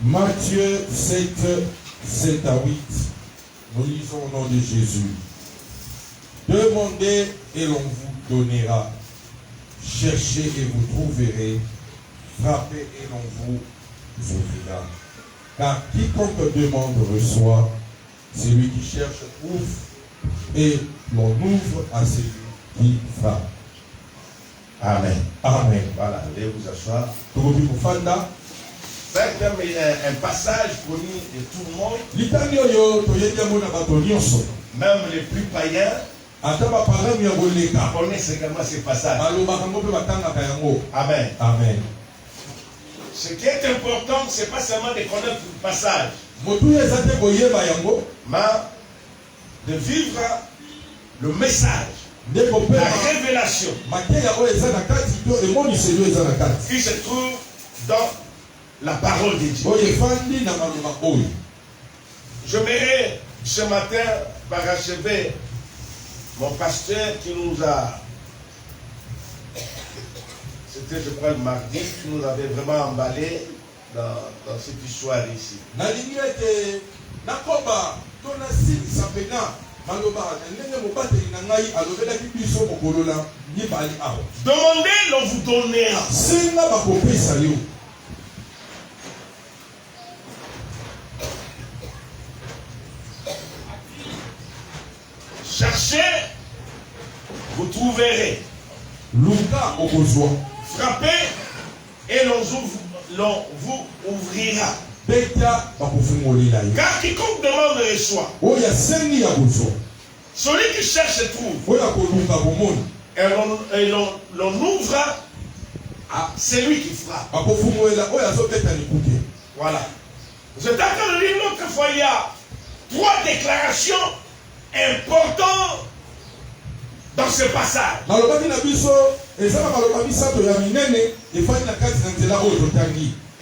Matthieu 7, 7 à 8. Nous lisons au nom de Jésus. Demandez et l'on vous donnera. Cherchez et vous trouverez. Frappez et l'on vous ouvrira. Car quiconque demande reçoit. Celui qui cherche trouve. Et l'on ouvre à celui qui frappe. Amen. Amen. Voilà, allez vous asseoir. C'est un passage connu de tout le monde. Même les plus païens connaissent également ces passages. Amen. Amen. Ce qui est important, ce n'est pas seulement de connaître le passage, mais de vivre le message, la révélation qui se trouve dans la parole de Dieu. J'aimerais ce matin parachever mon pasteur qui nous a, c'était je crois le mardi, qui nous avait vraiment emballé dans cette histoire ici. Demandez, l'on vous donnera. Cherchez, vous trouverez. Frappez et l'on vous ouvrira. Car quiconque demande reçoit. Celui qui cherche trouve. Et l'on ouvre à celui qui frappe. Voilà. Je t'attends de lire l'autre fois, il y a 3 déclarations importantes dans ce passage.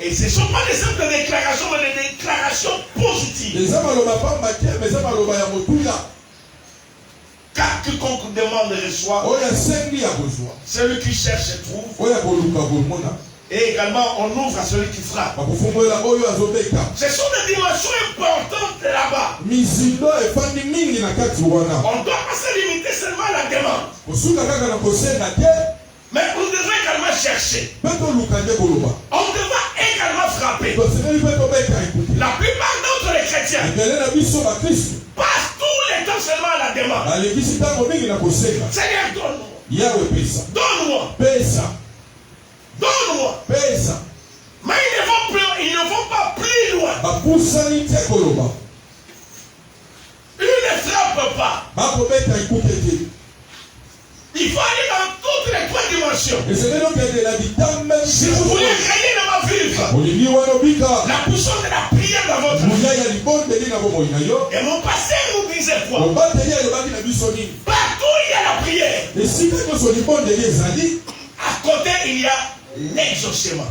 Et ce ne sont pas des simples déclarations, mais des déclarations positives. Car quiconque demande reçoit. Celui qui cherche trouve. Et également, on ouvre à celui qui frappe. Ce sont des dimensions importantes là-bas. On ne doit pas se limiter seulement à la demande. Mais on devrait également chercher. On devra également frapper. La plupart d'entre les chrétiens passent tous les temps seulement à la demande. Seigneur, donne-moi. Donne-moi. Donne-moi. Mais ils ne vont pas plus loin. Ils ne frappent pas. Il faut aller dans toutes les 3 dimensions. Si vous voulez gagner dans ma vie, la puissance de la prière dans votre vie. Et mon pasteur nous disait quoi? Partout il y a la prière. À côté il y a l'exaucement.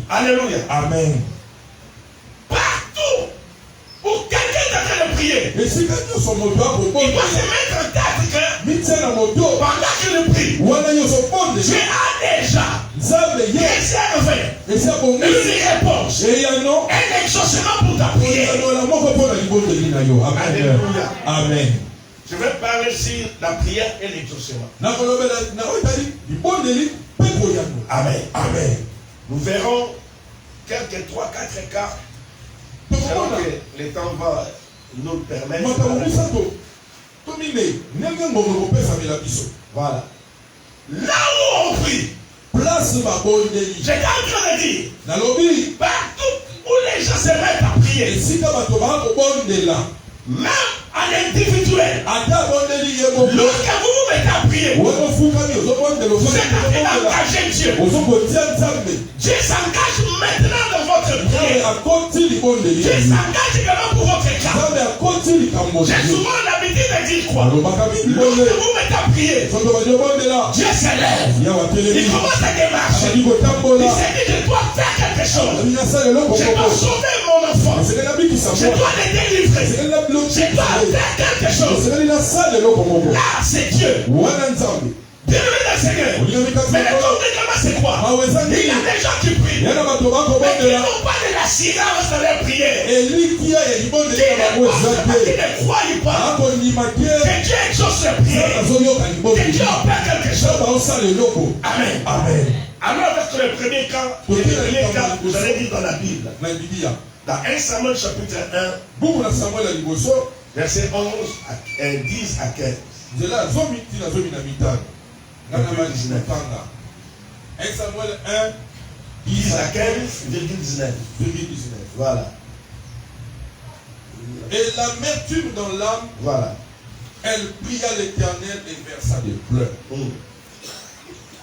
Alléluia. Amen. Partout où quelqu'un est en train de prier, il doit se mettre en tête que pendant qu'il prie, Dieu a déjà réservé une réponse, un exaucement pour ta prière. Alléluia. Amen. Je vais parler sur la prière et l'exaucement. Amen. Amen. Nous verrons quelques 3-4 cas. Selon que le temps va nous permettre. Voilà. Là où on prie, j'étais en train de dire, partout où les gens se mettent à prier, même à l'individuel, lorsque vous vous mettez à prier, vous êtes en train d'engager Dieu. Dieu s'engage maintenant dans votre prière. Dieu s'engage également pour votre cas. J'ai souvent l'habitude de dire quoi? Lorsque vous mettez à prier, Dieu s'élève. Il commence à démarcher. Il s'est dit, je dois faire quelque chose. Je dois sauver mon enfant. Je dois le délivrer. Je dois faire quelque chose. Là, c'est Dieu. Bien-aimés dans Seigneur. Mais le comportement, c'est quoi? Il y a des gens qui prient, mais qui n'ont pas de l'assurance dans leur prière. Qui ne croient pas que Dieu exauce leur prière, que Dieu opère quelque chose. Amen. Amen. Alors, avec le premier cas, vous allez dire dans la Bible, dans 1 Samuel chapitre 1, verset 11 à 10 à 15. 1 Samuel 1, 10 à 15,19. Voilà. Et l'amertume dans l'âme, voilà. Elle pria l'Éternel et versa des pleurs.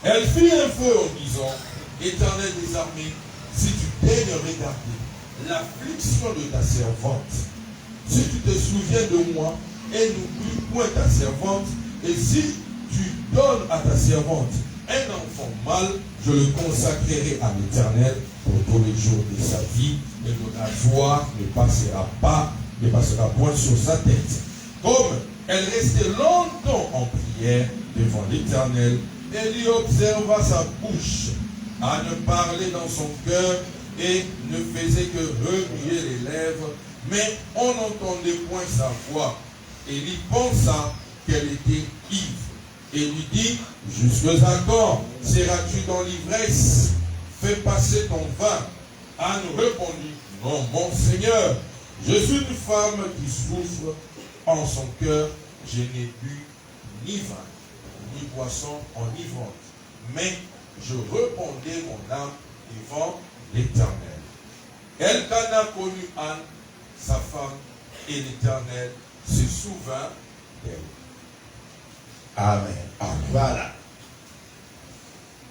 Elle fit un feu en disant, Éternel des armées, si tu daignes regarder l'affliction de ta servante, si tu te souviens de moi et n'oublie point ta servante, et si tu donnes à ta servante un enfant mâle, je le consacrerai à l'Éternel pour tous les jours de sa vie, et la joie ne passera point sur sa tête. Comme elle restait longtemps en prière devant l'Éternel, elle y observa sa bouche à ne parler dans son cœur et ne faisait que remuer les lèvres, mais on n'entendait point sa voix. Elle y pensa qu'elle était ivre et lui dit, jusque à quand seras-tu dans l'ivresse? Fais passer ton vin. Anne répondit, non, mon Seigneur, je suis une femme qui souffre en son cœur, je n'ai bu ni vin, ni boisson enivrante, mais je répondais mon âme devant l'Éternel. Elkana connut Anne, sa femme, et l'Éternel se souvint d'elle. Amen. Amen. Voilà.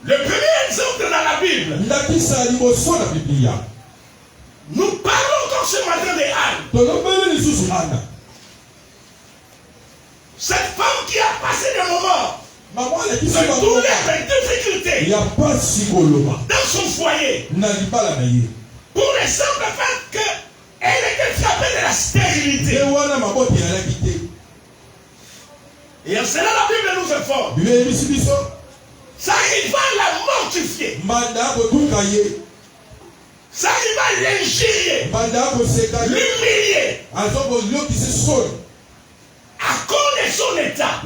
Le premier exemple dans la Bible. Nous parlons encore ce matin de Anne. Cette femme qui a passé des moments de douleur, de difficulté dans son foyer. Pour le simple fait qu'elle était frappée de la stérilité. Et en cela, la Bible nous informe. Ça arrive à la mortifier. Ça arrive à l'injurier. L'humilier. À cause de son état. À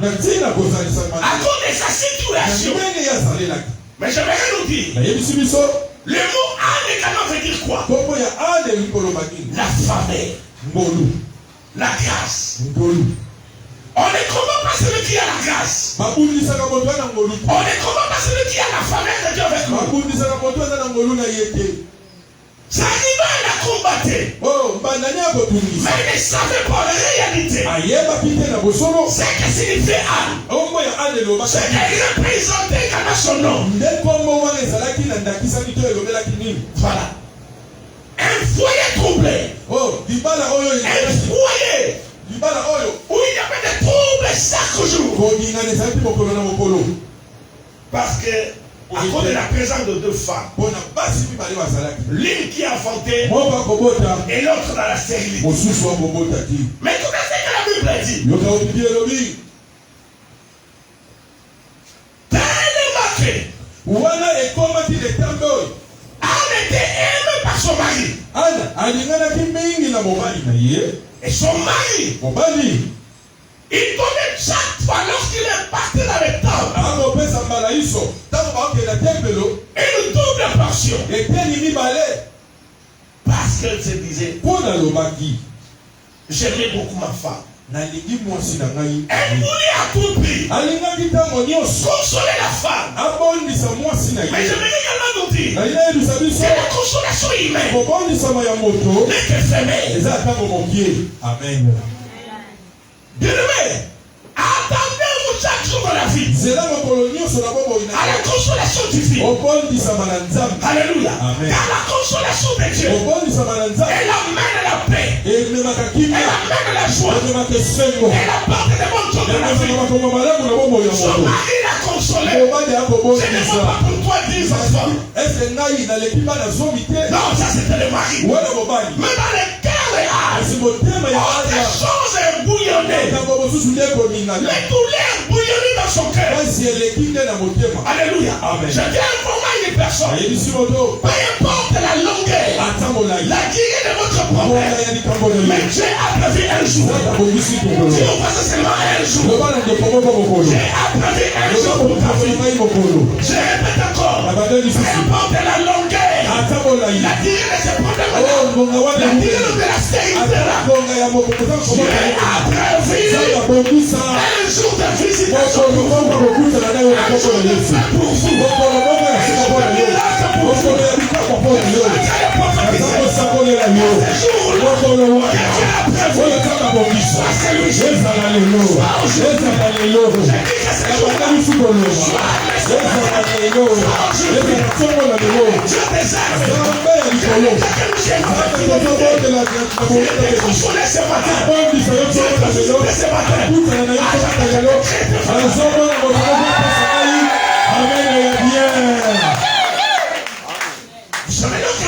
cause de sa situation. Mais j'aimerais nous dire. Le mot Anne également veut dire quoi? La faveur. La grâce. On ne combat pas celui qui a la grâce. On ne combat pas celui qui a la faveur de Dieu avec nous. Ça arrive à la combattre. Mais il ne savait pas la réalité. C'est ce que signifie Anne. C'est qu'elle représentait également son nom. Voilà. Un foyer troublé. Un foyer où il y avait des troubles chaque jour. Parce que, à cause de la présence de deux femmes, l'une qui a enfanté et l'autre dans la stérilité. Mais tout ce que la Bible dit, tellement que Anne était aimée par son mari. Et son mari, il donnait chaque fois lorsqu'il est parti dans le temple une double portion. Parce qu'elle se disait, j'aimais beaucoup ma femme. Elle voulait à tout prix consoler la femme. Mais je veux également nous dire que la consolation humaine n'est que féminin. Amen. Bien-aimé, attendez-vous chaque jour dans la vie à la consolation divine. Alléluia. Car la consolation de Dieu, elle amène la paix, elle amène la joie, elle apporte des bonnes choses dans la vie. Son mari l'a consolé. Ce n'est pas pour toi 10 enfants. Non, ça c'était le mari. Mais dans le cœur de Anne, autre chose est bouillonnée. Le douleur bouillonnée dans son cœur. Alléluia. Amen. Je viens informer une personne. Peu importe la longueur, la durée de votre problème, mais Dieu a prévu un jour. Dieu va seulement un jour. Dieu a prévu un jour pour ta vie. Je répète encore. Peu importe la longueur, la durée de ce problème, la durée de la stérilité, Dieu a prévu un jour de visitation pour vous. Un jour de fête pour vous. Un jour de miracle pour vous. Je veux que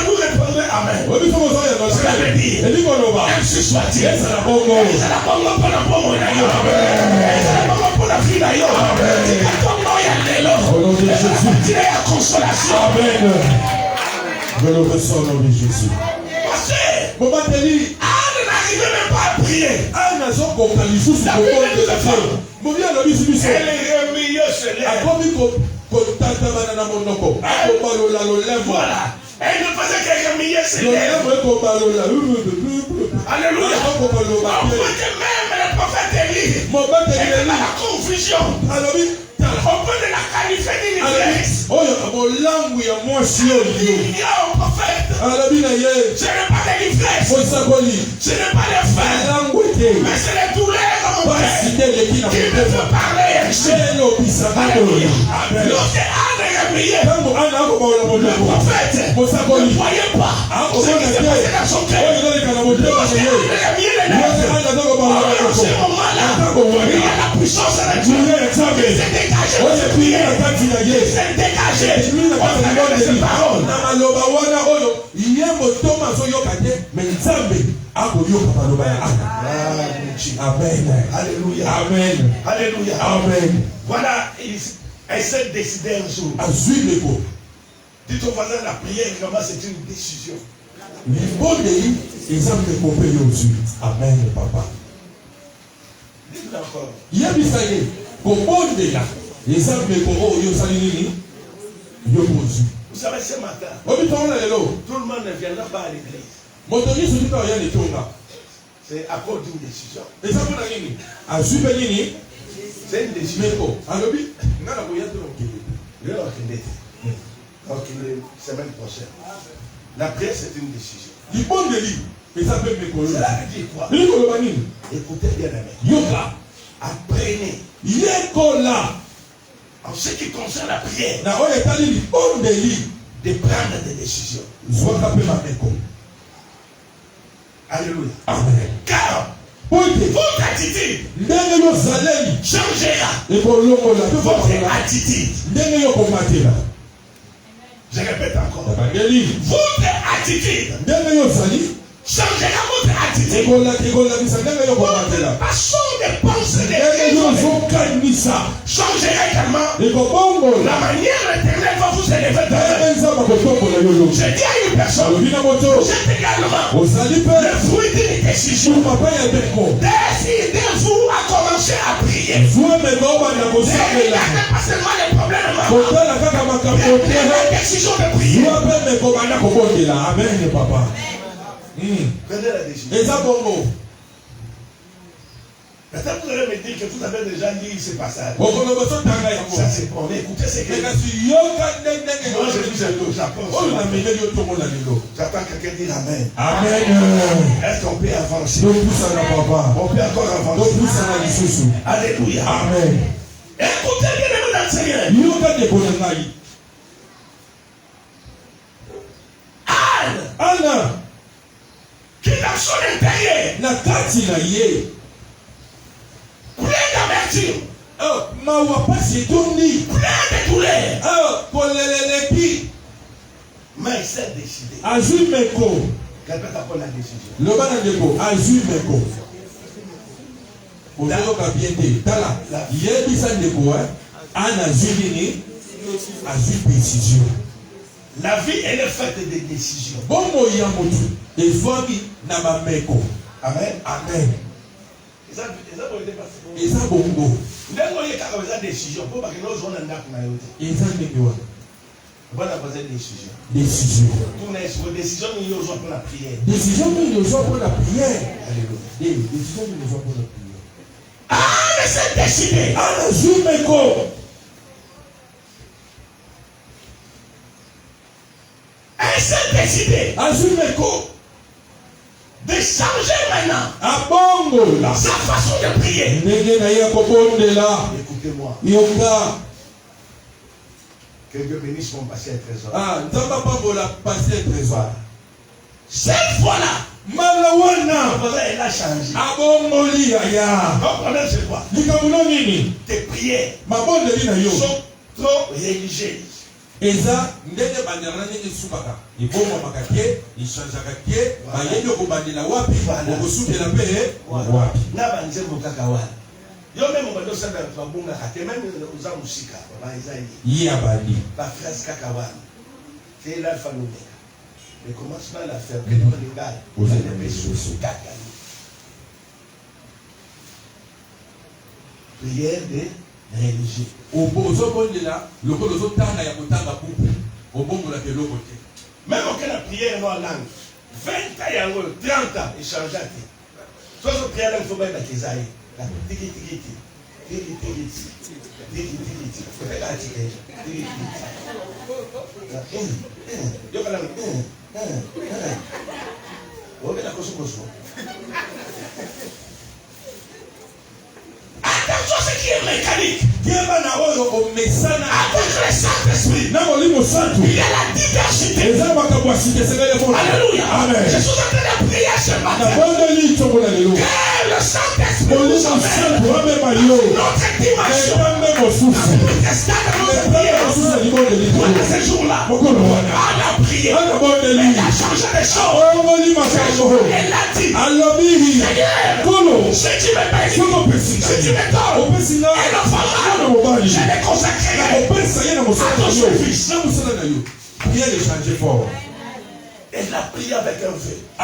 vous répondrez Amen. Je vais dire, ainsi soit-il. C'est la bonne pour la bonne pour la vie d'ailleurs. C'est la consolation. Amen. Je le ressens au nom de Jésus. Parce que Anne n'arrivait même pas à prier. Elle est remise sur l'air. Voilà. Elle ne faisait que remuer ses lèvres. Alléluia. On peut que même le prophète Élie était dans la confusion. On peut de la qualifier d'ignorance. Il y a un prophète. Ce n'est pas de l'ivresse. Ce n'est pas le fait. Mais c'est les douleurs de mon père qui me fait parler ainsi. Alléluia. Lorsque Anne est remuée, le prophète ne voyait pas ce qui s'est passé dans son cœur. Lorsque Anne est remuée les lèvres, à ce moment-là, il y a la puissance de Dieu qui s'est dégagée de ses prières. Qui s'est dégagée au travers de ses paroles. Amen. Alléluia. Amen. Alléluia. Amen. Voilà, elle s'est décidée un jour. Dites au voisin, la prière, comment c'est une décision. Amen, papa. Dites-le encore. Vous savez, ce matin, tout le monde ne viendra pas à l'église. C'est à cause d'une décision. C'est une décision. Donc, la semaine prochaine. La prière, c'est une décision. Cela veut dire quoi? Écoutez bien, amis. Apprenez. En ce qui concerne la prière, de prendre des décisions. Alléluia. Amen. Car votre attitude changera. Votre attitude. Je répète encore. Votre attitude changera votre attitude. Votre façon de penser changera également. La manière éternelle va vous élever devant. Je dis à une personne, vous êtes également le fruit d'une décision. Décidez-vous à commencer à prier. Ne regardez pas seulement les problèmes, mais la décision de prier. Amen, papa. Prenez la décision. Maintenant, vous allez me dire que vous avez déjà lu ce passage. Ça, c'est pour écouter ce que moi, je dis j'attends quelqu'un dire Amen. Amen. Est-ce qu'on peut avancer? On peut encore avancer. Alléluia. Amen. Écoutez bien le nom du Seigneur. Anne, qui dans son intérieur, plein d'amertume, plein de douleur, mais il s'est décidé. Répète après la décision. Le banandeko, azui meko. Ozoyoka bien te. Tala. Yebisa ndeko, an azui nini, azui décision. La vie, elle est faite de décisions. Bongo yamotu. Evomi na mameko. Amen. Amen. Eza bongo. Ndeko yeka za décision. Pour pas que nous on anda kuna yote. Eza ndeko. Voilà poser décision. Décision. Pour une décision nous y pour la prière. Décision nous y pour la prière. Alléluia. Décision nous y pour la prière. Ah, mais c'est décidé. Ah, Zumeko. Et c'est décidé. Ah, Zumeko. De changer maintenant. Ah, bongo là. Sa façon de prier. Écoutez-moi. Yoka. Que Dieu bénisse mon passé à trésor. Ah, Nzamba pas pour la passer trésor. Cette fois-là, Malawana, elle a changé. Ah bon, Moli, aya. Ton problème c'est quoi? Tes prières sont trop religieuses. Eza, ndenge bandera ndenge subaka. Iboma makakie, ishanjaka kie, bayendo kubandila wapi, okosutela pe wapi. Na banze mokaka wana. Yo même on va dosa ba babunga kate même uza musika ba ezali. Yi abandi. Ba phrase kaka wana. C'est la famille. Mais commence mal à faire que dans les gars. Vous allez pécher kaka. Prière de religieux. Ozobondela, lokolo ozotanga ya kotanga buku. Obongola ke loko te. Même aucune prière non langue. 20 ans, 30 ans, échangeant. Soit je prière il faut bien la Kézaïe. Tiki tiki tiki. Tiki tiki tiki. Tiki tiki tiki. Faut faire la tiki. Tiki tiki. Yo kala. On va la koso. Attention ce qui est mécanique. Attention le Saint-Esprit. Il y a la diversité. Alléluia. Amen. Je suis en train de prier ce matin. Que le Saint-Esprit nous emmène notre dimension. Notre stade de notre prière. Pendant ce jour-là, on a prié. Elle a changé les choses. Elle a dit, Seigneur, si tu me bénis, si tu me donnes, et l'enfant, je l'ai consacré à ton service. Elle a prié avec un vœu. Elle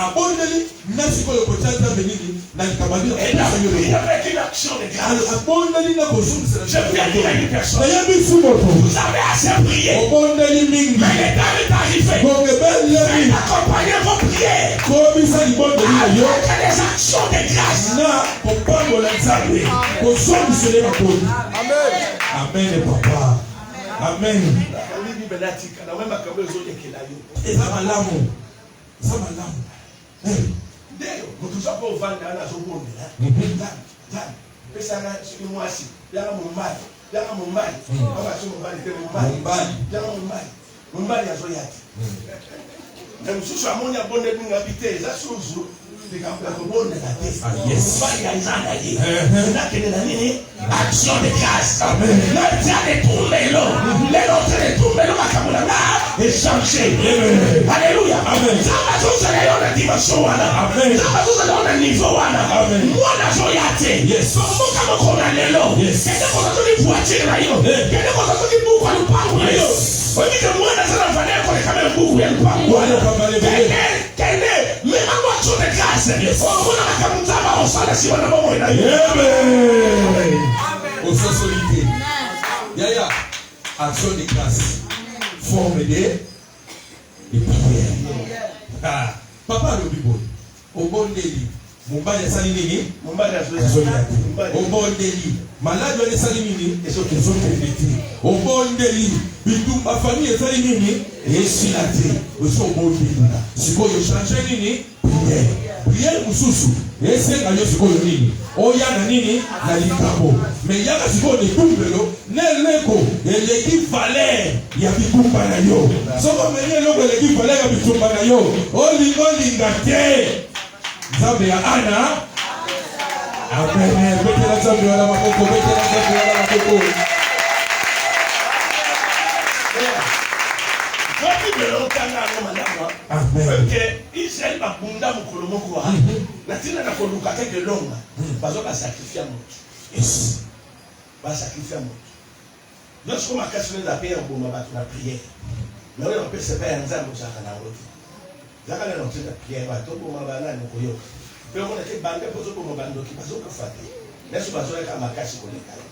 a prié avec une action de grâce. Je viens dire à une personne, vous avez assez prié, mais le temps est arrivé. Faites accompagner vos prières avec des actions de grâce. Amen, papa. Amen. Eza malamu. Eza malamu. Ndio, mtusapo uvanda ana zobondela. Pesana mwasi, yanga mumbali. Baba sio mumbali te mumbali. Yanga mumbali. Mumbali azoyati. Na msusu amonya bonde binga biteza suzu. Action de grâce. Le temps de tomber l'eau. Et changer. Alléluia. Amen. Au sens solide. Yaya, action de grâce. Forme de prière. Ah, papa le bibo. Au bon délit. Mumbali asali nini? Mumbali azoyati. Obondeli. Malade wale sali nini? Ezokebeti. Obondeli. Bitumba famille esali nini? Esilate. Oso obondeli. Sikoyo change nini? Prière. Prière mususu. Esenga yo sikoyo nini? Oya na nini? Na likambo. Mais yaka sikoyo de tumbelo neleko eleki valeur ya bitumba na yo. Soko menye loko eleki valeur ya bitumba na yo. Olingo lingate. Zambe ya Ana. Amen. Betela zambe wala makoko. Betela zambe wala makoko. Amen. Que Israël va bunda mukolo moko wa. Na tina na koluka quelque longa. Bazo ba sacrifier moto. Yes. Ba sacrifier moto. Lorsqu'on m'a cassé la paix en bon ma prière. Mais on peut se faire un zam au sakana route. Zakala no tina prière ba to bon ma na ko yo. Pe on était bandé pour zo bon bando ki bazo ka faté. Laisse bazo ka ma casse ko le kala.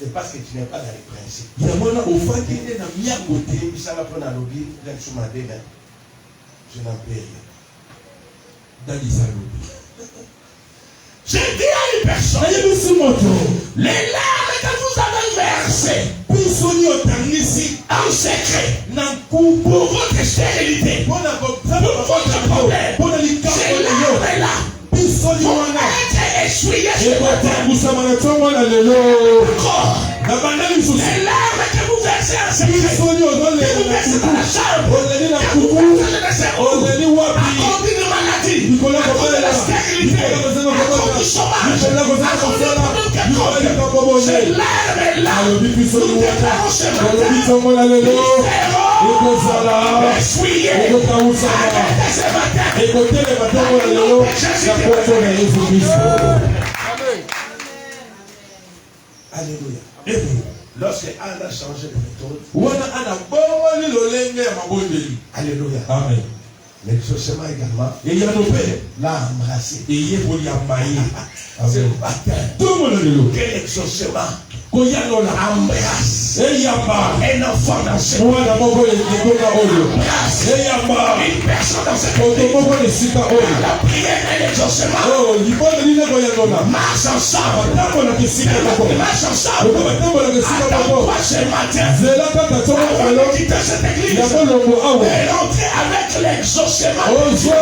C'est parce que tu n'es pas dans les principes. Il y a mon enfant qui est dans mia côté, il s'en va prendre un lobby, là tu m'as dit, je n'en paye rien. Dans les lobby. J'ai dit à une personne, les larmes que vous avez versées, en secret, pour votre stérilité, pour votre problème, ces larmes-là, vont être essuyées sur votre terre. Les larmes que vous versez en secret, que vous versez dans la chambre, que vous versez dans les roues, à cause d'une maladie, à cause de la stérilité, à cause du chômage, à cause de problème quelconque, ces larmes-là, nous déclarons ce matin, essuyer, arrêtez ce matin, alléluia. Lorsque Anne a changé de méthode, alléluia. Amen. L'exaucement également, l'a embrassé. C'est le baptême. Quel exaucement embrasse un enfant dans ce monde. Embrasse une personne dans ce monde. La prière et l'exaucement marche ensemble. Marche ensemble. Attends-toi ce matin avant de quitter cette église et rentrer avec l'exaucement. Comment cela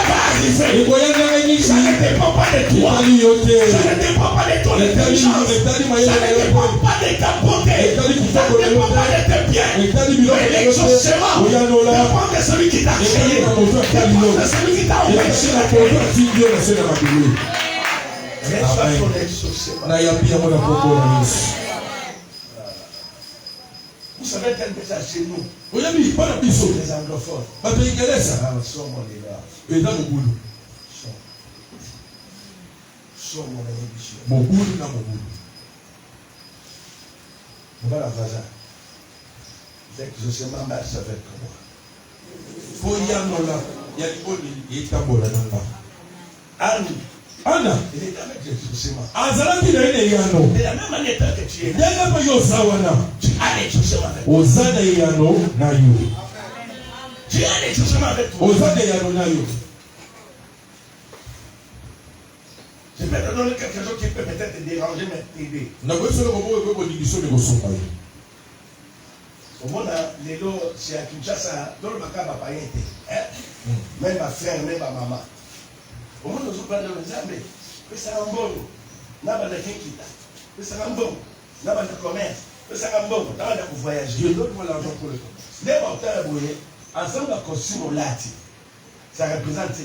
va arriver? Ça ne dépend pas de toi. Ça ne dépend pas de ton intelligence. Ça ne dépend pas de ta beauté. Ça ne dépend pas de tes biens. Mais l'exaucement dépend de celui qui t'a créé. Dépend de celui qui t'a empêché de créer. Reçois ton exaucement. Vous savez quel message chez nous? Les anglophones. L'exaucement marche avec moi. Anna, il est avec l'exaucement. De la même manière que tu es là, tu as l'exaucement avec toi. Tu as l'exaucement avec toi. Je vais te donner quelque chose qui peut peut-être te déranger, mais t'aider. Au monde, les lots, c'est à Kinshasa, dans le macabre, pas rien. Même ma frère, même ma maman. Au monde, nous parlons de Zambé. C'est un bon. N'a pas de Kinkita. C'est un bon. N'a pas de commerce. C'est un bon. N'a pas de voyager. Je donne-moi l'argent pour le commerce. Les porteurs abonnés, ensemble, à costume au lati, ça représente $700.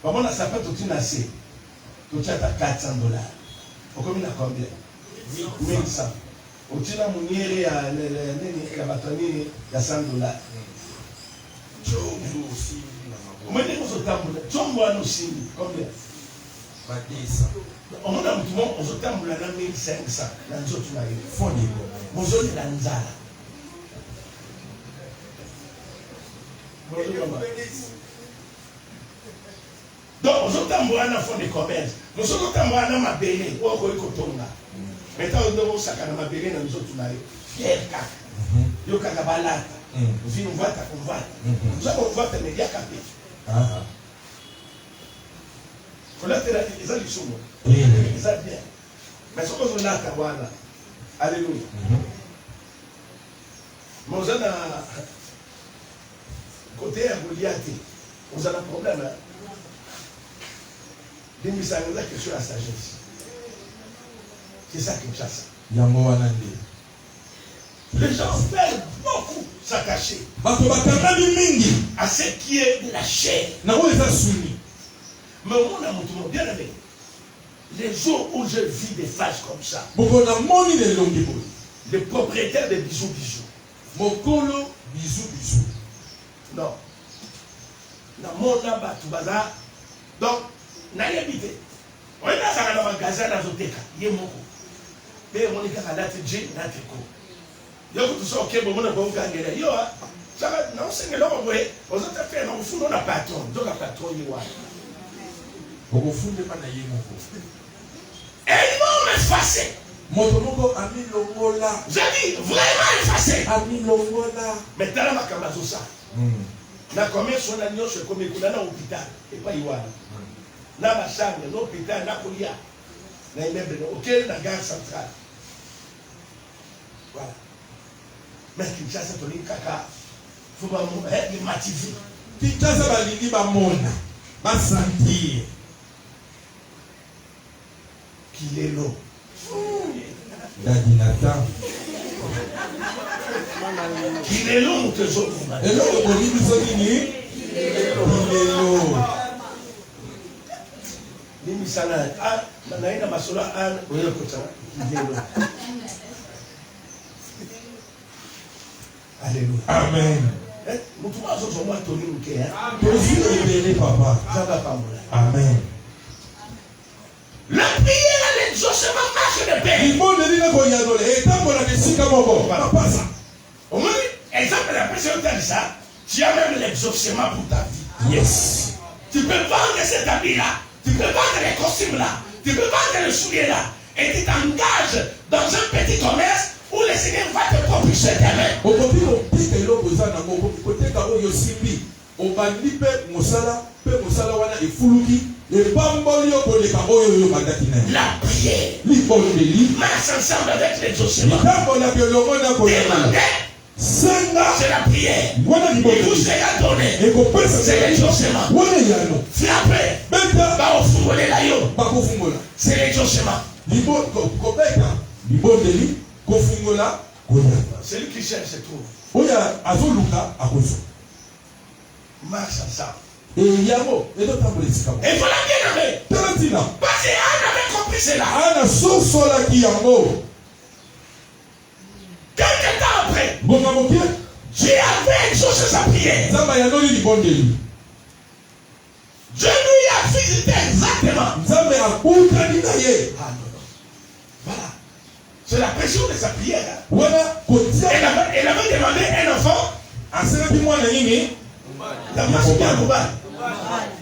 Par contre, ça peut tout assez. Tout à $400. Pourquoi il a combien? 1100. Au Tina Mouniere, la bâtonnière, il y a $100. Aussi. On dit qu'on se tamboule. Combien? On a on se tamboule à 1500. Dans autres mailles. Fondé. Bonjour, la Nzala. Donc, on se tamboule à un fond de commerce. Nous sommes tamboule à un bébé. Ou encore, maintenant, on s'est à ma bébé dans les autres mailles. Pierre Kak. Yo Kakabalata. Nous voit ta convoite. Nous avons voit ta média capé. Faut la terre, ils ont du soumou. Ils ont bien. Mais ce qu'on a là, Kawana. Alléluia. Mais on a côté à Goliath, on a un problème. Les misages que sur la sagesse. C'est ça qui me chasse. Les gens perdent beaucoup ça caché. À ce qui est de la chair. Mais on a mon bien aimé. Les jours où je vis des phases comme ça, les propriétaires des bijoux, Mokolo, bisous, bisous. Non. Na mona batu baza. Donc, na yebite. On est dans un magasin dans Zoteka. Yemoko. Mais on est dans un dati na teko. Yo ko so ke bo mona bo ngangela. Yo ah. Ça non c'est que là on voit. Aux autres faire on fout na patron. Donc la patron yiwa. Au fond de pas na yemoko. Et non effacé. Motomoko ami longola. J'ai dit vraiment effacé. Ami longola. Mais dans la makamazo ça. Na combien son agneau se comme écoute dans l'hôpital et pas yiwa. Na ba chambre l'hôpital na kolia. Na immeuble OK na gare centrale. Voilà. Mais Kinshasa toli kaka. Faut pas mon il mativé. Kinshasa balingi ba mona. Ba sentir. Qu'il est l'eau. Dadinata. Qu'il est l'eau, te sauve. Et là, on dit nous sommes unis. Il est l'eau. Nimi sana. Ah, naina masura an oyo kota. Qu'il est l'eau. Alléluia. Amen. Mutuma zo zo mwa toni uke hein. Je suis révélé, papa. Ça va pas moi. Amen. La prière à l'exaucement marche de paix. Il faut dire que y a dans les étapes pour la question comme bon. Pas ça. Au moins, exemple la personne t'a dit ça. Tu as même l'exaucement pour ta vie. Yes. Tu peux vendre cet habit-là. Tu peux vendre les costumes là. Tu peux vendre le soulier là. Et tu t'engages dans un petit commerce où le Seigneur va te propulser tes mains. Au côté, on dit que l'eau vous a dans mon côté, car on y a aussi mis. On va dire que Moussala, wana et Fuluki, et Bambolio pour les caroyos Magatine. La prière. L'ipon de l'île. Marche ensemble avec l'exaucement. Demandez. C'est la prière. Il vous sera donné. C'est l'exaucement. Frappez. Va au fourreau la yo. C'est l'exaucement. Celui qui cherche se trouve. Marche ensemble. Et Yamo, et d'autres pour les Sicamo. Et voilà bien aimé. Parce qu'Anne avait compris cela. Anna Sosola qui Yamo. Quelque temps après, Bongamokia, Dieu avait exaucé sa prière. Zamayano du bon délit. Dieu lui a visité exactement. Zamé a Koutanidaye. Ah non, non. Voilà. C'est la pression de sa prière. Voilà, Elle avait demandé un enfant. à ce moment là, La moi c'est bien Mouba.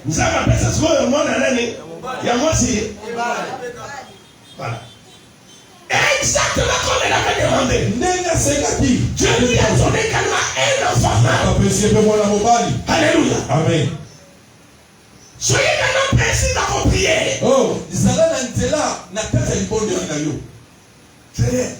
Nous avons appelé ça ce qu'on a l'année. Il y a moi c'est. Voilà. Exactement comme elle avait demandé. Dieu lui a donné également un enfant. Alléluia. Amen. Soyez maintenant précis dans vos prières. Oh, Zala Nantela, Nakata Libon de Nayo. C'est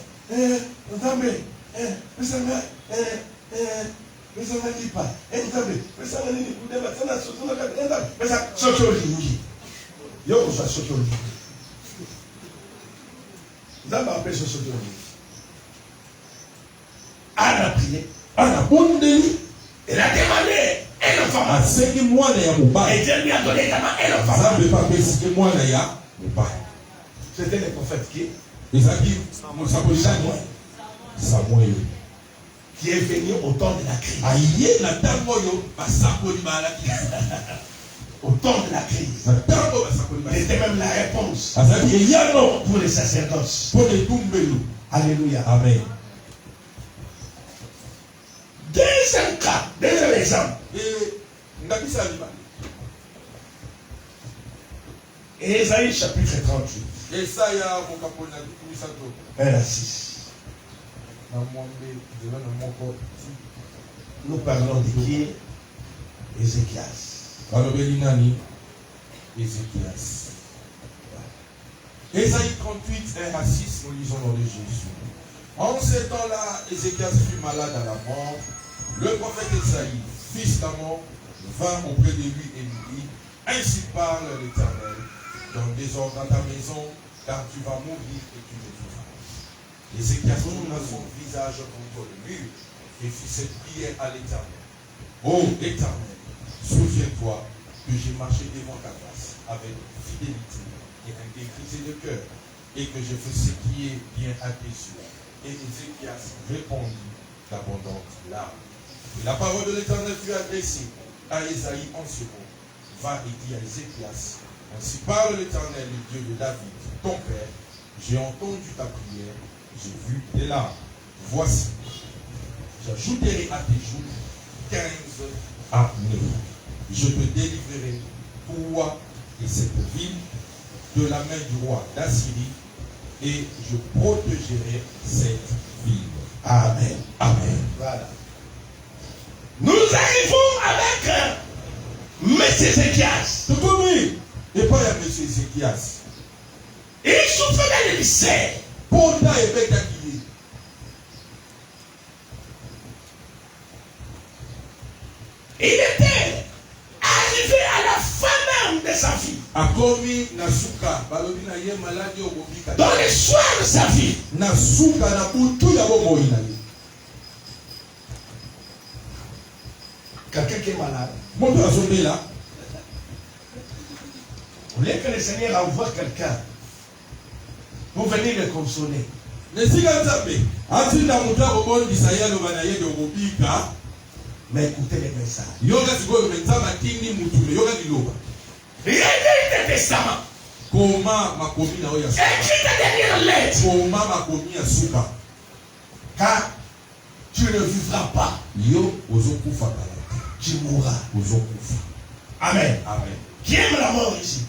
Anne a prié. Anna Bondeli. Elle a demandé un enfant. À 5 mois, il y a Mouba. Et Dieu lui a donné également un enfant. Ça ne veut pas payer 5 mois, il y a Mouba. C'était le prophète Samuel. qui est venu au temps de la crise. Aïe, la dame moyo, ma sapoli malaki. Au temps de la crise. La dame ma sapoli Il était même la réponse malaki. Yano pour les sacerdoces. pour les tumbelo. Alléluia. Amen. Deuxième cas, deuxième exemple. Et Ndabisa Liba. Ésaïe chapitre 38. Et ça y a mon capona du Santo. 1 à 6. Nous parlons de qui? Ézéchias. Balobelinani, Ézéchias. Ésaïe 38, 1 à 6, nous lisons dans le Jésus. En ces temps-là, Ézéchias fut malade à la mort. Le prophète Ésaïe, fils d'Amon, vint auprès de lui et lui dit: ainsi parle l'Éternel, donne désordre à ta maison, car tu vas mourir et tu ne vivras. Ézéchias tourna son visage contre le mur et fit cette prière à l'Éternel. Ô Éternel, souviens-toi que j'ai marché devant ta face avec fidélité et intégrité de cœur, et que je fais ce qui est bien à tes yeux. Et Ézéchias répondit: d'abondantes larmes. Et la parole de l'Éternel fut adressée à Ésaïe en ce mot. Va et dis à Ézéchias, ainsi parle l'Éternel, le Dieu de David, ton père, j'ai entendu ta prière, j'ai vu tes larmes. Voici, j'ajouterai à tes jours 15 années. Je te délivrerai, toi et cette ville, de la main du roi d'Assyrie, et je protégerai cette ville. Amen. Amen. Voilà. Nous arrivons avec M. Ézéchias. Et pas M. Ézéchias. Il souffrait de l'ulcère. Il était arrivé à la fin même de sa vie. Dans les soirs de sa vie. Quelqu'un qui est malade. Vous voulez que le Seigneur envoie quelqu'un pour venir le consoler. Mais écoutez les messages. Il y a des testaments. Écrit la dernière lettre. Car tu ne vivras pas. Tu mourras. Amen. Amen. Qui aime la mort ici?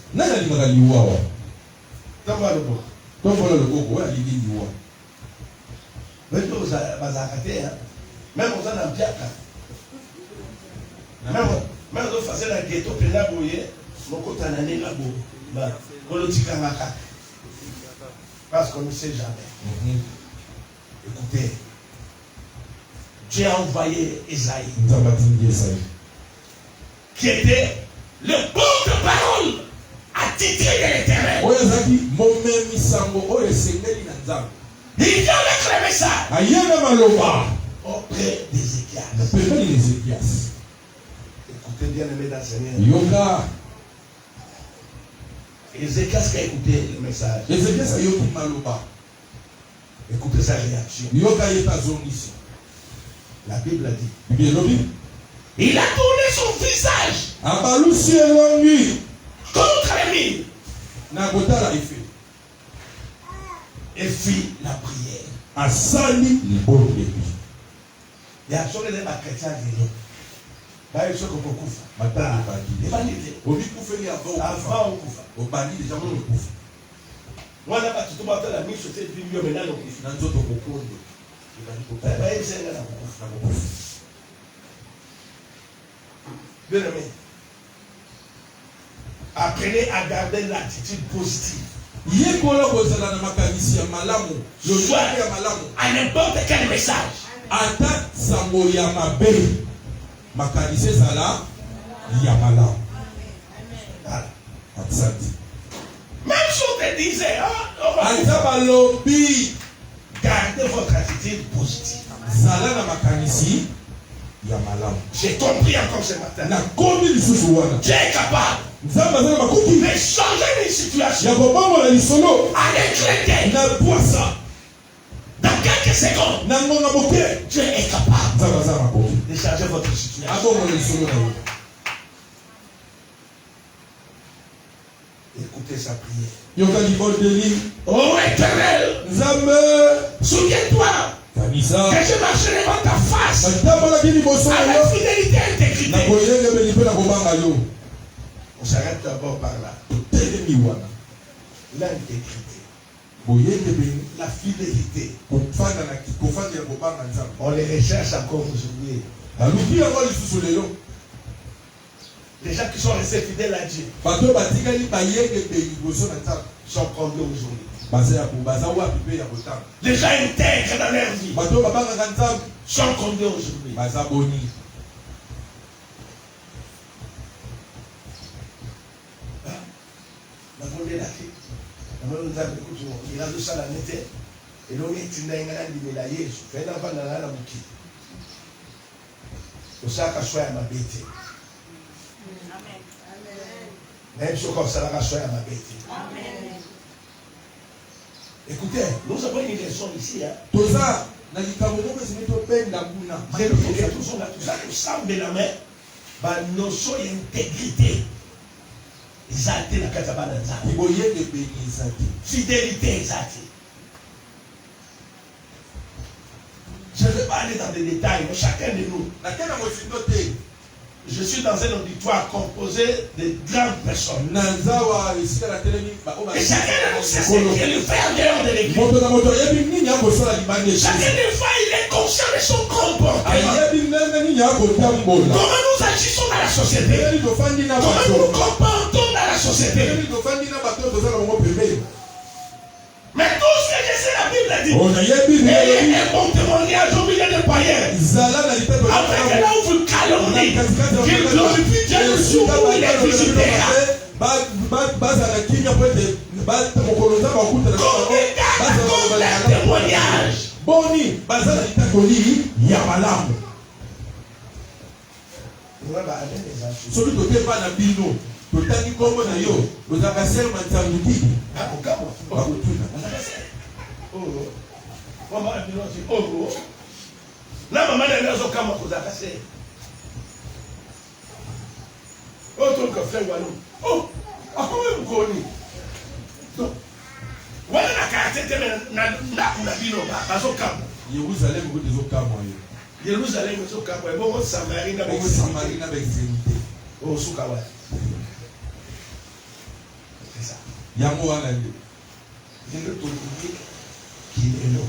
Donne-moi le mot. Même aux Ambiaka. Même aux façons de ghetto, parce qu'on ne sait jamais. Écoutez, Dieu a envoyé Esaïe, qui était le porte-parole attitré de l'Éternel. Il vient avec le message auprès d'Ézéchias. Écoutez bien aimé dans le Seigneur. Ézéchias qui a écouté le message. Écoutez sa réaction. La Bible a dit. Il a tourné son visage contre les murs et fit la prière. Il y a des chrétiens qui disent bien aimé, apprenez à garder l'attitude positive. Soit à n'importe quel message. Même si on te disait, gardez votre attitude positive. J'ai compris encore ce matin. Dieu est capable de changer une situation avec l'été. Dans quelques secondes, Dieu est capable de changer votre situation. Écoutez sa prière. Oh Éternel, souviens-toi que je marcherai devant ta face avec fidélité et intégrité. On s'arrête d'abord par là. L'intégrité. La fidélité. On les recherche encore aujourd'hui. Les gens qui sont restés fidèles à Dieu sont combien aujourd'hui? Les gens intègres dans leur vie sont combien aujourd'hui? Écoutez, nous avons une leçon ici. Hein. Nous notion d'intégrité. Fidélité exacte. Je ne vais pas aller dans des détails, mais chacun de nous. Je suis dans un auditoire composé de grandes personnes. Et chacun de nous sait ce qu'il fait en dehors de l'église. Chacun des fois, il est conscient de son comportement. Comment nous agissons dans la société? Comment nous nous comportons dans la société? Mais tout ce que je sais, la Bible dit. Ayez un bon témoignage au milieu des païens. Après que là où vous calomniez, qu'il glorifie Dieu le jour où il est visité. Comme un témoignage. Celui qui n'est pas dans le bino, totali kombo na yo, ozaka selma tsanduki. Na mama na lezo kama kozaka se. Autre que frère Walou. Oh, akome mkoni. Donc, wala na karatete na bino ba bazo kama. Yerusalem ko dezo kama yo. Yerusalem ko kama e bongo Samarie na beximité. Oh, sukawa. C'est ça. Yango wana yo. Il est oublié qu'il est là.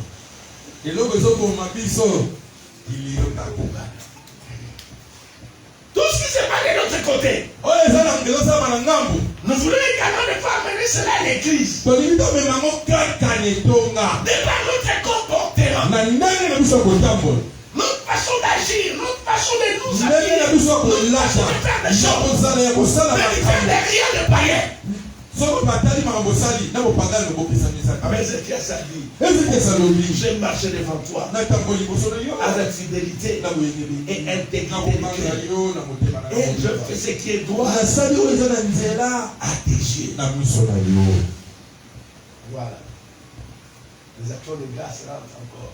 Et là, vous avez mabiso, il est là. Tout ce qui s'est passé de l'autre côté. Nous voulons également ne pas amener cela à l'église. De par notre comportement. Notre façon d'agir, notre façon de nous habiller, notre façon de faire des choses. De faire des rien de païens. J'ai marché devant toi avec fidélité et intégrité. Et je fais ce qui est droit à tes yeux. Voilà. Les actions de grâce rentrent encore.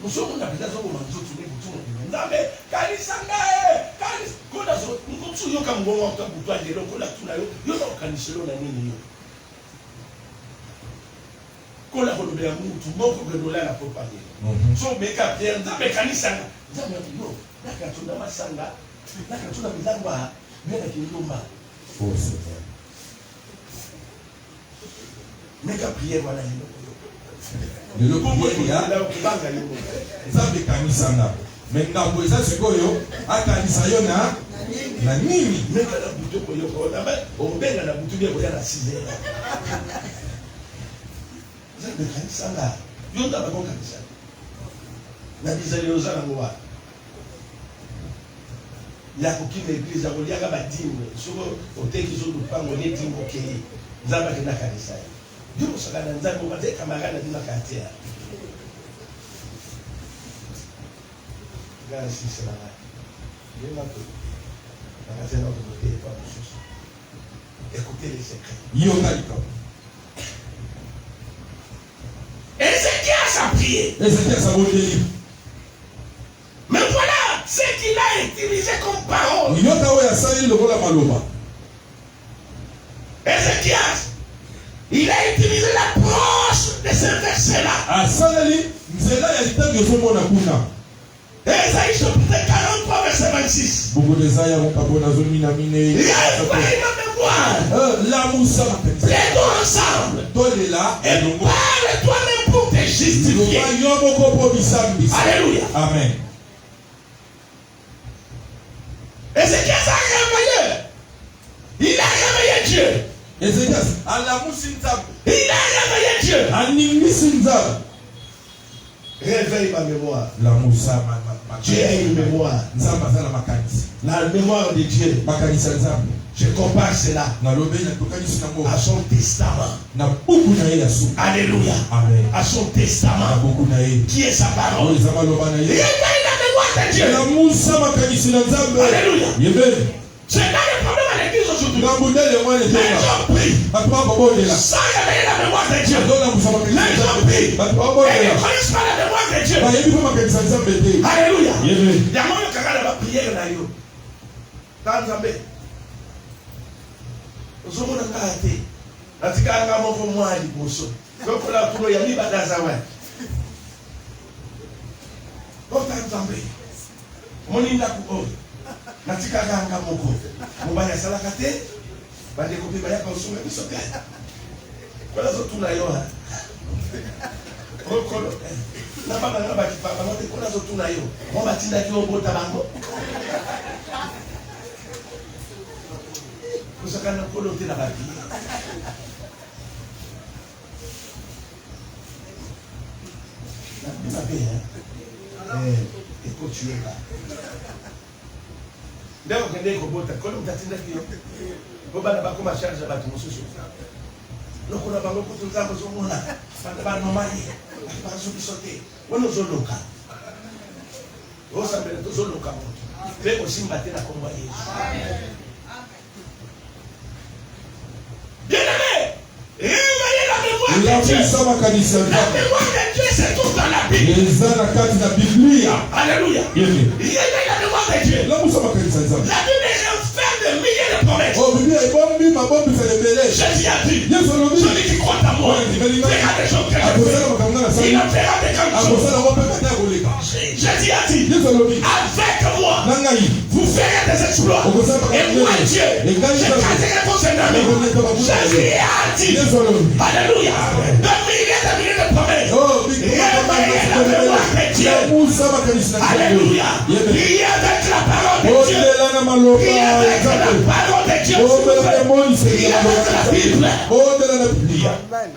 Nous sommes en habitation pour manger tout le monde. Non mais kanisanga kanis koda so nkutu yo kamgongo ka butwa ndelo kola tuna yo yo na kaniselo na nini yo. Kola ko be amutu moko be dola na propagande. So meka bien nda be kanisanga. Nda yo naka tuna masanga naka tuna bizangwa mena kilomba. Force. Meka prière wala yo. Le lokoya nzambe kanisanga mais ngambo eza sikoyo akanisa yo na nini meka na buto ko yo ko na ba obenga na buto bia ko ya na 6 heures nzambe kanisanga yo ndaba ko kanisa na bizali ozana ngwa ya ko kime église ya ko liaka ba dimwe soko oteki zo lupango ne dimbo ke nzamba ke na kanisa Dieu sera dans un moment des camarades de la quartier. Regarde ici, c'est là. Dieu m'a tout. La quartier n'a pas de pas de choses. Écoutez les secrets. Ézéchias a prié. Ézéchias a monté. Mais voilà ce qu'il a utilisé comme parole. Ézéchias. Il a utilisé l'approche de ce verset-là. Ésaïe chapitre 43, verset 26. Il a une mémoire. Plaidons ensemble. Et parle toi-même pour te justifier. Alléluia. Amen. Ézéchias a réveillé. Il a réveillé Dieu. Ézéchias, il a réveillé Dieu. Réveille ma mémoire. Dieu a une mémoire. La mémoire de Dieu. Je compare cela à son testament. Alléluia. Amen. À son testament. Qui est sa parole. Il réveille la mémoire de Dieu. Alléluia. C'est là le problème à l'église aujourd'hui. Les gens prient. Sans réveiller la mémoire de Dieu. Les gens prient. Et ils ne connaissent pas la mémoire de Dieu. Alléluia. Il y a un moment qui a prière dans yo. Dans Zambé. Nous sommes dans la tête. Natika anga moko mwa liboso. Donc la tulo ya liba dazawa. Kota Zambé. Moninda ku natika anga moko. Mubaya salaka te. Bande kopi baya ka usunga bisoka. Kola zo tuna yo ha. Okolo. Na baba na baki papa ngote kola zo tuna yo. Mo batinda ki obota bango. Kusakana kolo te na baki. Na bien. Écoute tu es là. Ndio kende ko bota kono mtatinda kiyo. Bobana bakoma charge abantu mususu. Loko na bango kutunza zo mona. Bana ba nomani. Ba zo bisote. Wono zo loka. Osa mbele to zo loka moto. Leo simba tena kwa Yesu. Amen. Bien-aimé, réveillez la mémoire de Dieu. La mémoire de Dieu, c'est tout dans la Bible. Alléluia. Réveillez la mémoire de Dieu. La Bible est un fer de milliers de promesses. Jésus a dit, celui qui croit à moi verra des choses que je fais. Il en verra des grandes choses. Jésus a dit, avec moi, vous ferez des exploits. Et moi, Dieu, je garderai vos ennemis. Jésus a dit, alléluia, de milliers de promesses. Réveillez la mémoire de Dieu. Alléluia. Priez avec la parole de Dieu. Priez avec la parole de Dieu. Priez avec la Bible. Amen.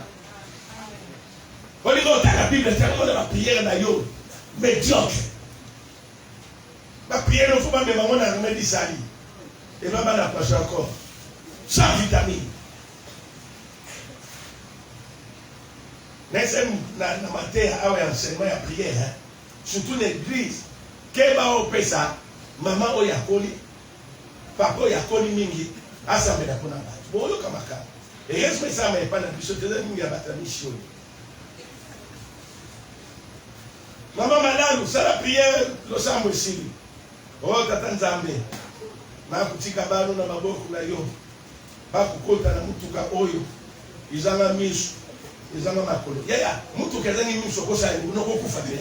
Au niveau de la Bible, c'est vraiment de la prière d'ailleurs médiocre. La prière ne faut pas me maman dans le sali. Et maman n'a pas encore. Sans vitamine. N'est-ce pas dans ma terre, à enseignement et prière, surtout l'église, qu'elle va au Pessa, maman o yakoli, papa o yakoli mingi, assemblée d'apona bat. Bon, yo kamaka. Et est-ce que ça m'a pas d'ambition de mingi abata mission. Maman madame, ça la prière, le sang aussi. Oh, tata Nzambe. Na kutika bano na maboko na yo. Ba kukota na mutuka oyo. Izanga misu. Izanga makolo. Yaya, mutuka zani misu kosa ni unoko kufa be.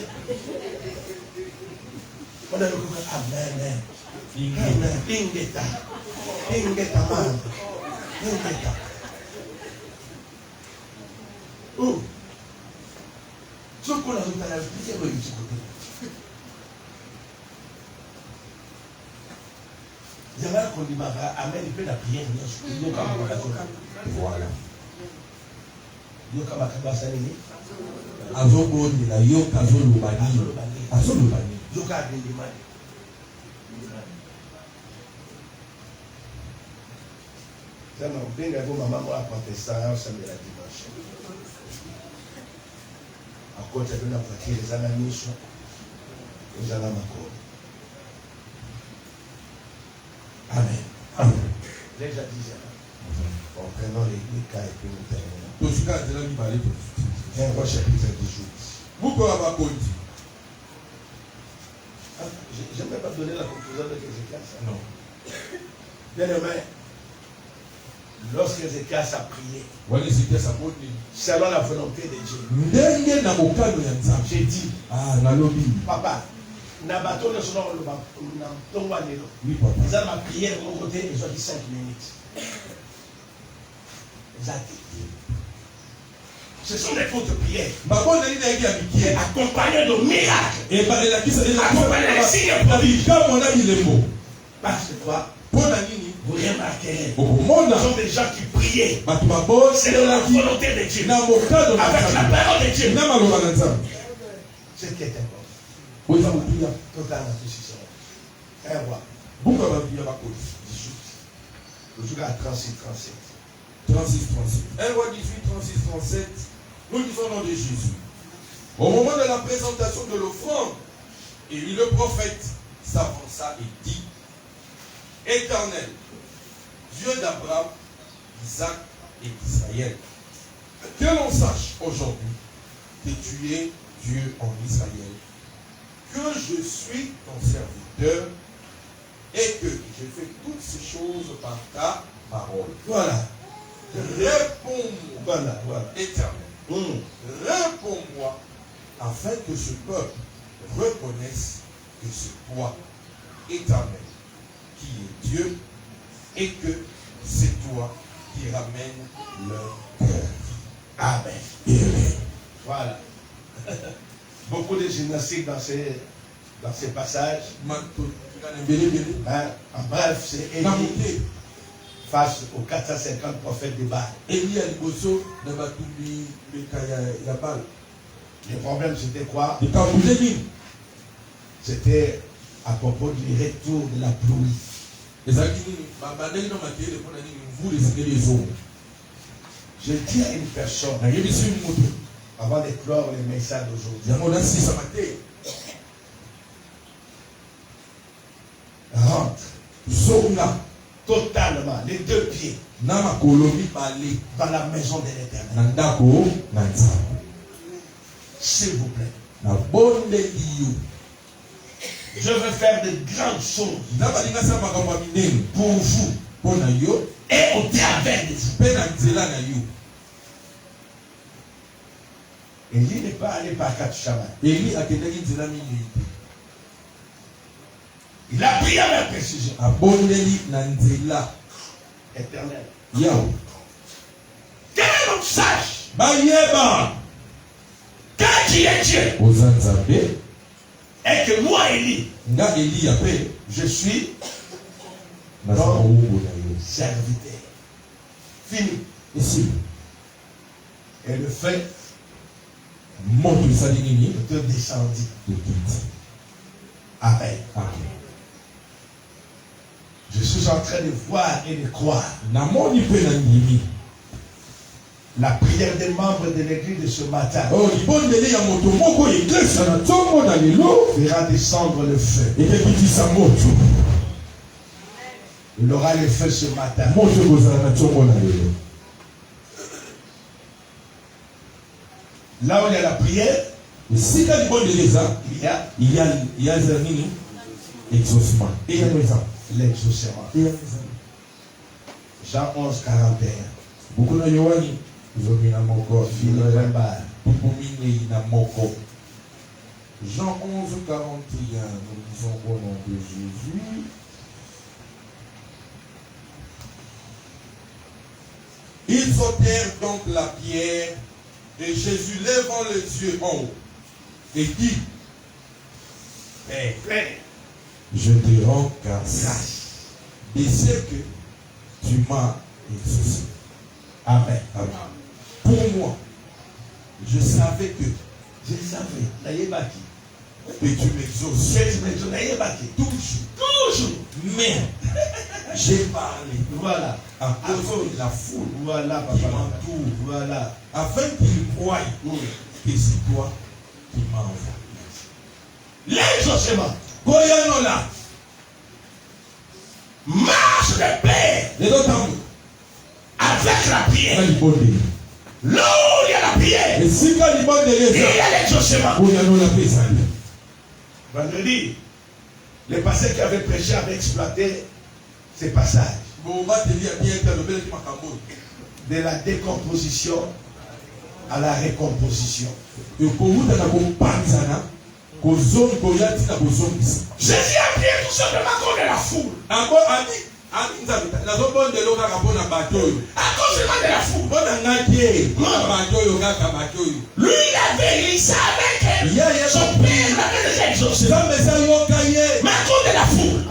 Wanda yokuka amen. Ingeta. Ingeta man. Ingeta. Oh. Soko la zota la prière oyo tsikote. Voilà. Amen. Amen. Déjà dit, en prenant les cas et puis nous terminons. Un chapitre 18. Je ne vais pas donner la conclusion de Ézéchias. Non. Bien aimé, lorsque Ézéchias a prié, selon la volonté de Dieu, j'ai dit, papa, Nabato ne sont pas oui, papa. Ils ont ma prière de mon côté, ils ont dit 5 minutes. Ce sont des fautes de prière. Accompagnées de miracles. Accompagnées de signes prodiges. Parce que quoi? Vous remarquerez. Ce sont des gens qui priaient. C'est de la volonté de Dieu. Avec la parole de Dieu. Ce qui est important. Total association. Un roi. Le jour à 36, 37. 36, 37. 1 roi 18, 36, 37. Nous disons au nom de Jésus. Au moment de la présentation de l'offrande Et le prophète s'avança et dit, Éternel, Dieu d'Abraham, d'Isaac et d'Israël, que l'on sache aujourd'hui que tu es Dieu en Israël, que je suis ton serviteur et que j'ai fait toutes ces choses par ta parole. Voilà. Réponds-moi, Voilà. Éternel. Réponds-moi afin que ce peuple reconnaisse que c'est toi, Éternel, qui est Dieu et que c'est toi qui ramène leur cœur. Amen. Amen. Voilà. Beaucoup de gymnastique dans ces passages. Hein? En bref, c'est Élie face aux 450 prophètes de Baal. Le problème, c'était quoi? C'était à propos du retour de la pluie. Je dis à une personne, avant de clore le message d'aujourd'hui, rentre totalement les deux pieds dans la maison de l'Éternel. S'il vous plaît. Je veux faire de grandes choses pour vous et au travers de vous. Élie n'est pas allé par quatre chemins. Il a pris à la précision. Éternel. Quel est notre sage? Quand tu es Dieu. Et que moi, Élie, je suis ton serviteur. Fini. Et le fait te descendit. Amen. Je suis en train de voir et de croire. La prière des membres de l'église de ce matin fera descendre le feu. Il aura le feu ce matin. Là où il y a la prière, il y a l'exaucement. Jean 11, 41. Jean 11, 41, nous disons au nom de Jésus. Ils ôtèrent donc la pierre et Jésus levant les yeux en haut et dit, Père, je te rends grâce de ce que tu m'as exaucé. Amen. Amen. Pour moi, je savais que tu m'exauces. Toujours. Mais j'ai parlé. Voilà. À cause de la foule. Voilà, qui m'entoure. Voilà. Afin qu'ils croient que c'est toi qui m'as envoyé. L'exaucement. Goyanola. Marche de paix. Les autres avec la prière. Là où il y a la prière, il y a l'exaucement. Vendredi, les pasteurs qui avaient prêché avaient exploité ces passages. De la décomposition à la récomposition. Jésus a prié tout simplement contre la foule. À cause de la foule. Lui, il avait, il savait que son père l'avait déjà exaucé. Mais à cause de la foule.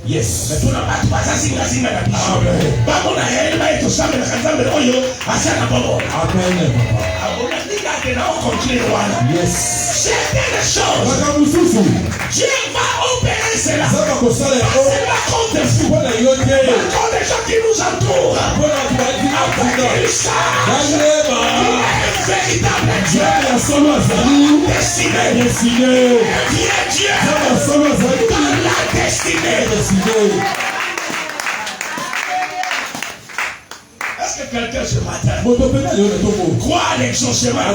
Yes. Yes. Certaines choses, Dieu va opérer cela. Pas seulement contre vous, mais contre des gens qui nous entoure, appelle ça un véritable Dieu. Destiné. Viens Dieu dans la destinée. Est-ce que quelqu'un ce matin croit à l'exaucement?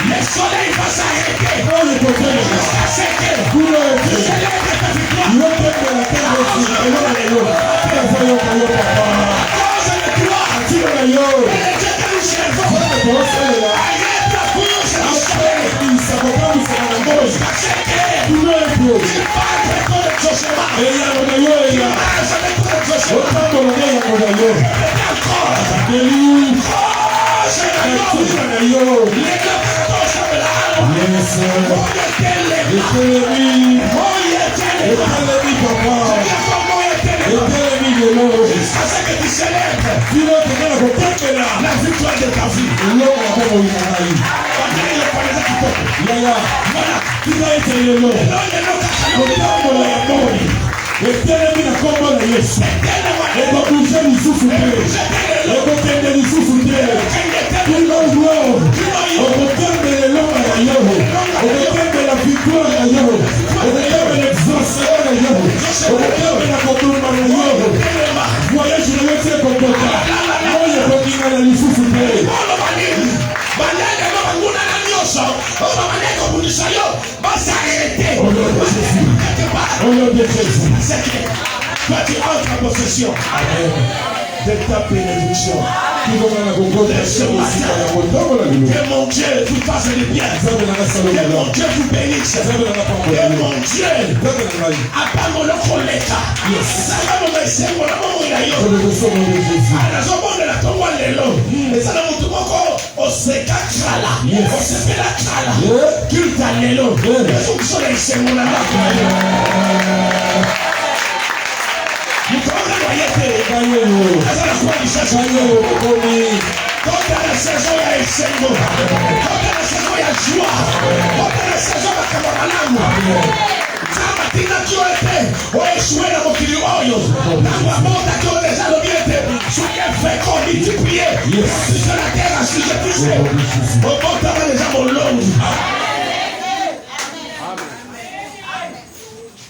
Le soleil va s'arrêter. La victoire de ta vie. Toi tu entres en possession de ta bénédiction. Ce matin, que mon Dieu vous fasse du bien. Que mon Dieu vous bénisse. Que mon Dieu apparemment le collecte.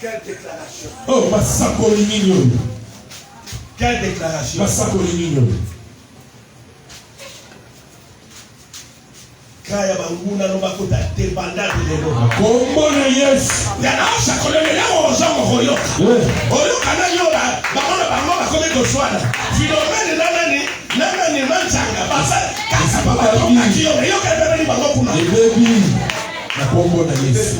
Quelle déclaration? Oh, Massacolini. Quelle déclaration? Massacolini. Kaya banguna no bakuta tebanda lelo. Kombo na Yesu. Yana sakolele ozongo koyoka. Oyoka na yola, bangona bango bakome koswana. Filomene nani manzanga basa kasa baba toka kiyo. Yoka bebe ni bango kuna. Ebebi na kombo na Yesu.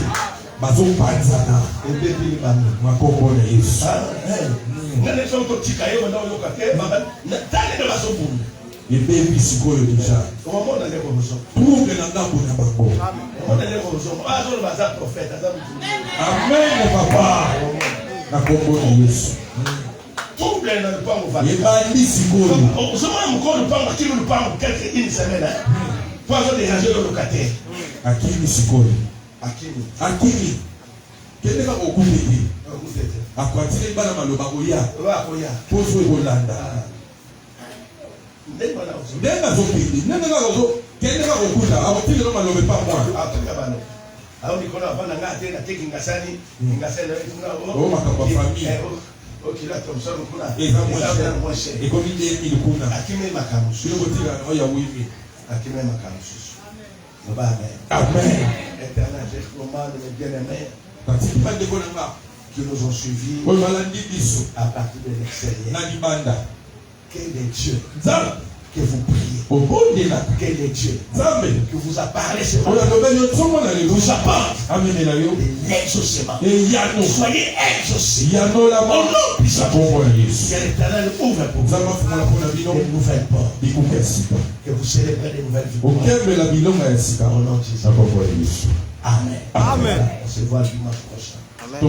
Bazo panzana. Ebebi ni bango. Makombo na Yesu. Nane songo tika yo na yoka te baba. Tale de bazo bunda. Ebebi sikoyo deja. Trouble na ngambo na bango. Amen papa. Na kombo na Yesu. Ebandi sikoyo. Akili sikoyo. Akili. Kende ka okupete. Akwatile bana maloba koya. Pozo ebolanda. Denga zopili. Nenga zo. Kenga okuta. Abotili no malobe pas moi. Alors Nicolas va nanga tena teki ngasani ngasana oh makamba famille. OK là comme ça kuna. Et moi cher. Et comme il est il kuna. Akime makamusu. Sio kotila no ya wimi. Akime makamusu. Amen. Amen. Éternel Dieu, comment les bien-aimés qui nous ont suivis à partir de l'extérieur. Quel est Dieu que vous priez? Quel est Dieu que vous a parlé ce matin? Vous apporte l'exaucement. Soyez exaucés. Au nom puissant de Jésus. Que l'Éternel ouvre pour vous des nouvelles portes. Que vous célébrez des nouvelles victoires. Au nom de Jésus. Amen. Amen. On se voit dimanche prochain. Amen.